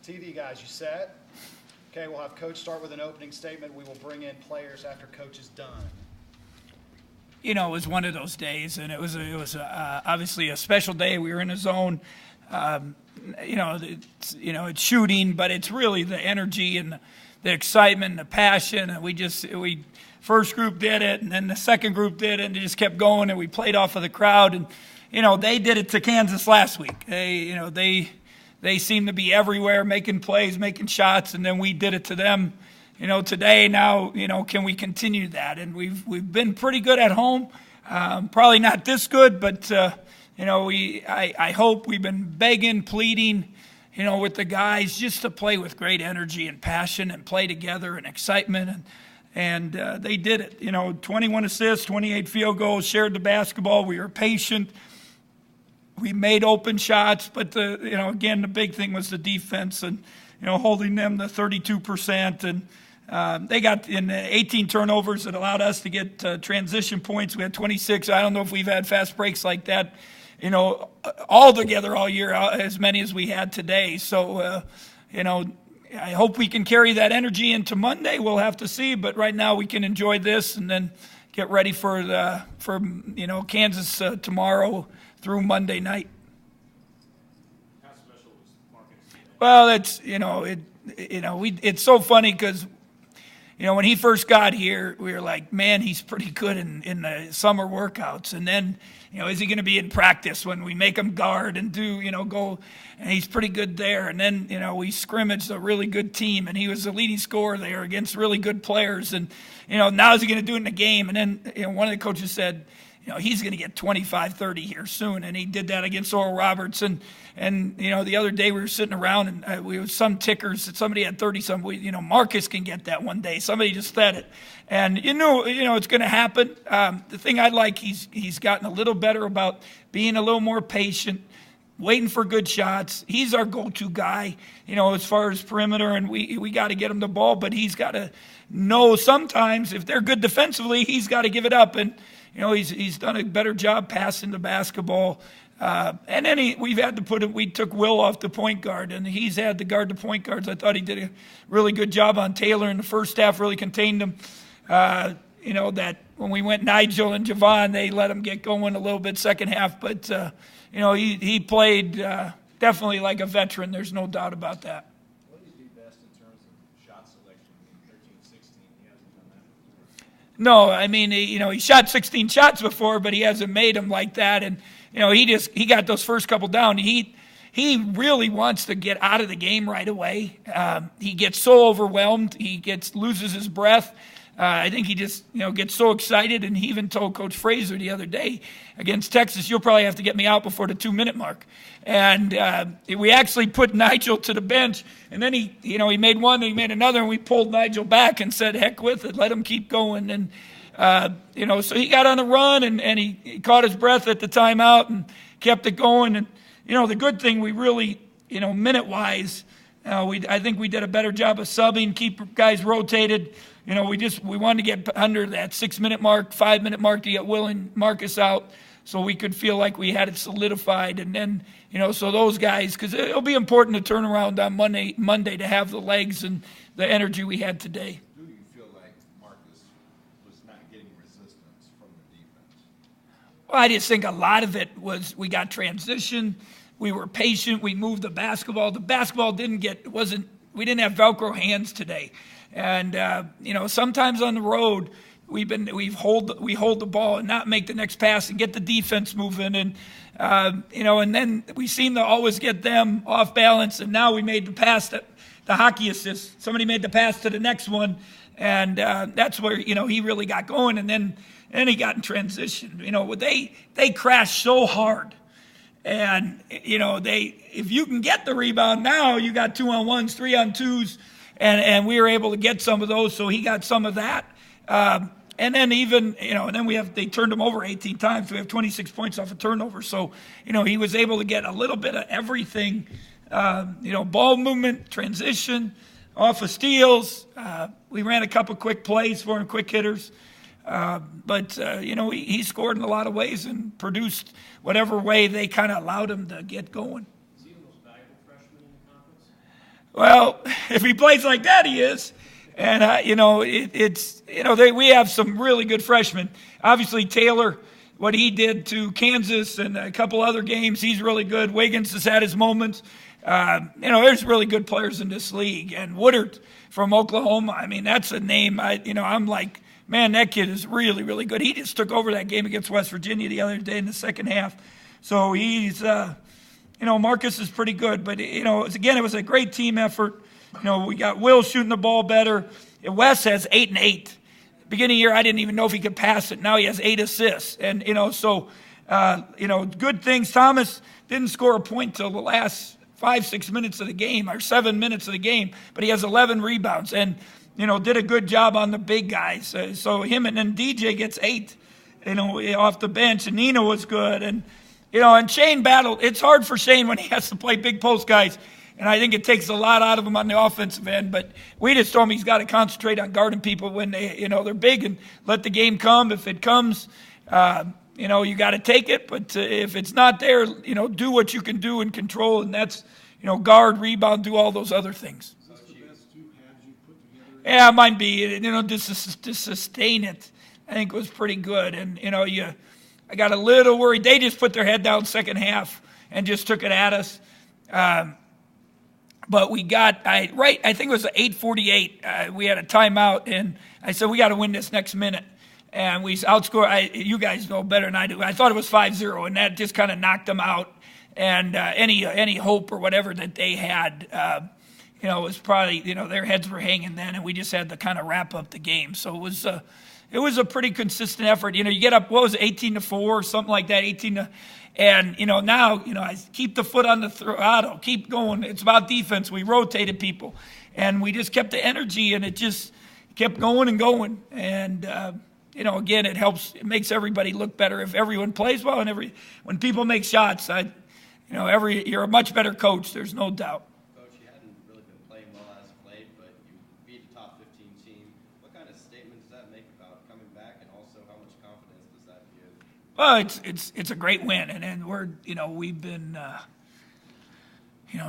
TV guys, you set? Okay, we'll have Coach start with an opening statement. We will bring in players after Coach is done. You know, it was one of those days, and it was obviously a special day. We were in a zone. It's shooting, but it's really the energy and the excitement and the passion. And we first group did it, and then the second group did it, and it just kept going, and we played off of the crowd. And, you know, they did it to Kansas last week. They seemed to be everywhere, making plays, making shots, and then we did it to them, you know, today. Now, you know, can we continue that? And we've been pretty good at home. Probably not this good, but I hope we've been begging, pleading, you know, with the guys just to play with great energy and passion and play together and excitement. And they did it. You know, 21 assists, 28 field goals, shared the basketball. We were patient. We made open shots, but again, the big thing was the defense and, you know, holding them to 32%. And they got in 18 turnovers that allowed us to get transition points. We had 26. I don't know if we've had fast breaks like that, you know, all together all year, as many as we had today. So, I hope we can carry that energy into Monday. We'll have to see, but right now we can enjoy this and then get ready for Kansas tomorrow through Monday night. How special was Marcus? Well, it's so funny because, you know, when he first got here, we were like, man, he's pretty good in the summer workouts. And then, you know, is he going to be in practice when we make him guard and go, and he's pretty good there. And then, you know, we scrimmaged a really good team, and he was the leading scorer there against really good players. And, you know, now is he going to do it in the game? And then, you know, one of the coaches said, you know, he's going to get 25, 30 here soon. And he did that against Oral Roberts. And you know, the other day we were sitting around and we had some tickers that somebody had 30-some. You know, Marcus can get that one day. Somebody just said it. And, you know, it's going to happen. The thing I like, he's gotten a little better about being a little more patient, waiting for good shots. He's our go-to guy, you know, as far as perimeter. And we got to get him the ball. But he's got to know sometimes if they're good defensively, he's got to give it up. And, you know, he's done a better job passing the basketball. And then we took Will off the point guard, and he's had to guard the point guards. I thought he did a really good job on Taylor in the first half, really contained him. You know, that when we went Nigel and Javon, they let him get going a little bit second half. But, you know, he played definitely like a veteran. There's no doubt about that. What do you do best in terms of shot selection in 13-16? He hasn't done that before. No, I mean, he shot 16 shots before, but he hasn't made them like that. And, you know, he got those first couple down. He really wants to get out of the game right away. He gets so overwhelmed. He loses his breath. I think he just, you know, gets so excited. And he even told Coach Fraser the other day against Texas, you'll probably have to get me out before the 2-minute mark. And we actually put Nigel to the bench. And then he made one, then he made another, and we pulled Nigel back and said, heck with it, let him keep going. And, so he got on the run, and he caught his breath at the timeout and kept it going. And, you know, the good thing, we really, you know, minute-wise, I think we did a better job of subbing, keep guys rotated. You know, we wanted to get under that 6-minute mark, 5-minute mark to get Will and Marcus out so we could feel like we had it solidified. And then, you know, so those guys, because it'll be important to turn around on Monday to have the legs and the energy we had today. Do you feel like Marcus was not getting resistance from the defense? Well, I just think a lot of it was we got transition. We were patient. We moved the basketball. The basketball we didn't have Velcro hands today. And, you know, sometimes on the road, we hold the ball and not make the next pass and get the defense moving. And, you know, and then we seem to always get them off balance. And now we made the pass, the hockey assist. Somebody made the pass to the next one. And that's where, you know, he really got going. And then he got in transition. You know, they crashed so hard. And, you know, if you can get the rebound now, you got 2-on-1s, 3-on-2s. And we were able to get some of those, so he got some of that. And then even, you know, and then they turned him over 18 times. We have 26 points off a turnover. So, you know, he was able to get a little bit of everything, you know, ball movement, transition, off of steals. We ran a couple quick plays for him, quick hitters. But you know, he scored in a lot of ways and produced whatever way they kind of allowed him to get going. Is he the most valuable freshman in the conference? Well, if he plays like that, he is. And, we have some really good freshmen. Obviously, Taylor, what he did to Kansas and a couple other games, he's really good. Wiggins has had his moments. There's really good players in this league. And Woodard from Oklahoma, I mean, that's a name. I'm like, man, that kid is really, really good. He just took over that game against West Virginia the other day in the second half. So he's, Marcus is pretty good. But, it was a great team effort. We got Will shooting the ball better. And Wes has 8 and 8. Beginning of the year, I didn't even know if he could pass it. Now he has 8 assists. And, good things. Thomas didn't score a point till the last 5-6 minutes of the game, or 7 minutes of the game, but he has 11 rebounds and, did a good job on the big guys. So him, and then DJ gets 8, off the bench, and Nina was good. And, and Shane battled. It's hard for Shane when he has to play big post guys. And I think it takes a lot out of him on the offensive end. But we just told him he's got to concentrate on guarding people when they're big and let the game come. If it comes, you got to take it. But if it's not there, do what you can do and control. And that's, guard, rebound, do all those other things. Yeah, it might be. To sustain it, I think was pretty good. And, I got a little worried. They just put their head down second half and just took it at us. But we got, I think it was 8:48. We had a timeout, and I said, we got to win this next minute. And we outscored, you guys know better than I do. I thought it was 5-0, and that just kind of knocked them out. And any hope or whatever that they had, was probably, their heads were hanging then, and we just had to kind of wrap up the game. So it was a pretty consistent effort. You get up, 18-4 or something like that, 18-. And, now, I keep the foot on the throttle, keep going. It's about defense. We rotated people. And we just kept the energy, and it just kept going and going. And, again, it helps. It makes everybody look better if everyone plays well. And when people make shots, you're a much better coach. There's no doubt. Coach, you hadn't really been playing well as of late, but you beat a top 15 team. What kind of statement does that make about coming back, and also how much confidence does that give? Well, it's a great win, and we're we've been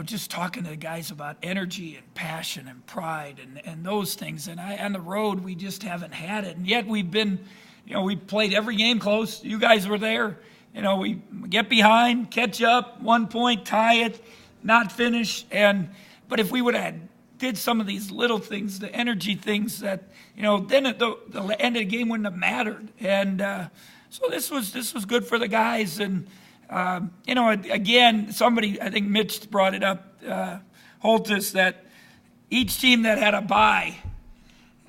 just talking to the guys about energy and passion and pride and those things. And on the road we just haven't had it, and yet we've been, we played every game close. You guys were there. We get behind, catch up, 1 point, tie it, not finish. But if we would have did some of these little things, the energy things that then at the end of the game wouldn't have mattered. And so this was good for the guys. And, again, somebody, I think Mitch brought it up, Holtis, that each team that had a bye,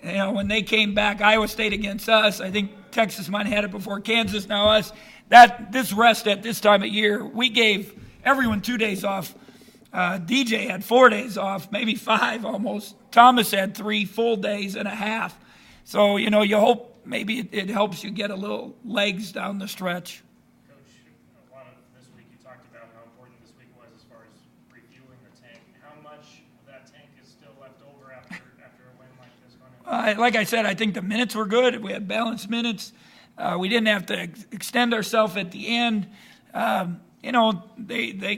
when they came back, Iowa State against us, I think Texas might have had it before Kansas, now us, this rest at this time of year, we gave everyone 2 days off. DJ had 4 days off, maybe 5 almost. Thomas had 3 full days and a half. So, you hope maybe it helps you get a little legs down the stretch. Coach, a lot of this week you talked about how important this week was as far as refueling the tank. How much of that tank is still left over after a win like this one? Like I said, I think the minutes were good. We had balanced minutes. We didn't have to extend ourselves at the end.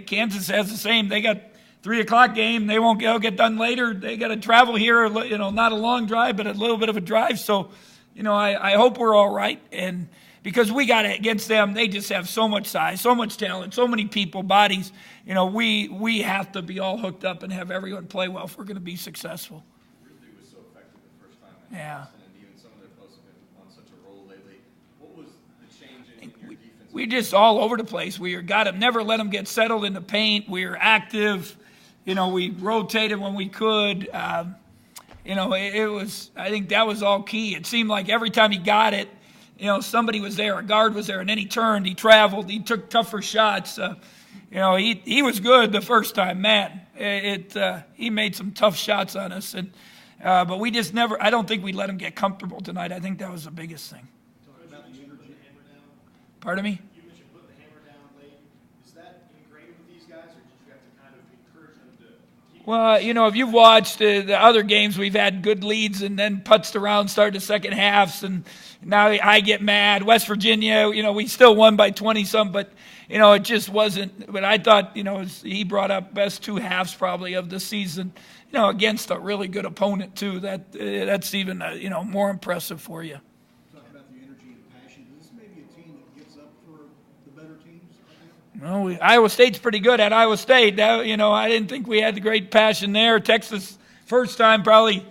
Kansas has the same. They got 3:00 game. They'll get done later. They got to travel here, not a long drive, but a little bit of a drive. So, I hope we're all right. And because we got it against them, they just have so much size, so much talent, so many people, bodies. We have to be all hooked up and have everyone play well if we're going to be successful. Ridley was so effective the first time. Yeah. And even some of their posts have been on such a roll lately. What was the change in your defense? We just all over the place. We got to never let them get settled in the paint. We were active. We rotated when we could. It was, I think that was all key. It seemed like every time he got it, somebody was there, a guard was there, and then he turned, he traveled, he took tougher shots. He was good the first time, man. He made some tough shots on us, but we just never, I don't think we let him get comfortable tonight. I think that was the biggest thing. Pardon me? You mentioned putting the hammer down late. Is that ingrained with these guys, or did you have to kind of encourage them to keep Well, if you've watched the other games, we've had good leads and then putzed around, started the second halves, and now I get mad. West Virginia, we still won by 20-some, but, it just wasn't. But I thought, he brought up best two halves probably of the season, against a really good opponent, too. That's even, more impressive for you. Talk about the energy and passion. Is this maybe a team that gets up for the better teams? Well, Iowa State's pretty good at Iowa State. I didn't think we had the great passion there. Texas, first time probably,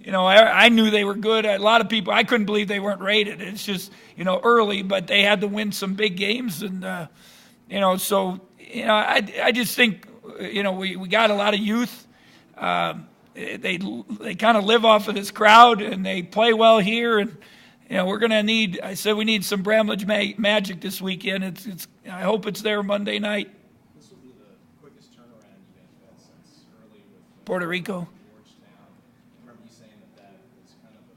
I knew they were good. A lot of people, I couldn't believe they weren't rated. It's just, early, but they had to win some big games. And, I just think, we got a lot of youth. They kind of live off of this crowd, and they play well here. And, we're going to need, I said we need some Bramlage magic this weekend. I hope it's there Monday night. This will be the quickest turnaround you guys have had since early with Puerto Rico. Georgetown. I remember you saying that was kind of a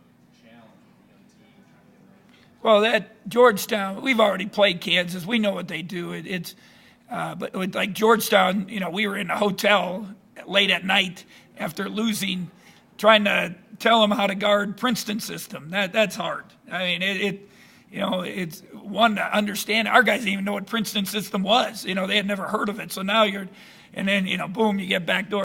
challenge with a young team trying to get ready. Well, that Georgetown, we've already played Kansas. We know what they do. But with like Georgetown, we were in a hotel late at night after losing, trying to tell them how to guard Princeton system. That's hard. I mean, it's one to understand. Our guys didn't even know what Princeton system was. They had never heard of it. So now and then, boom, you get backdoor.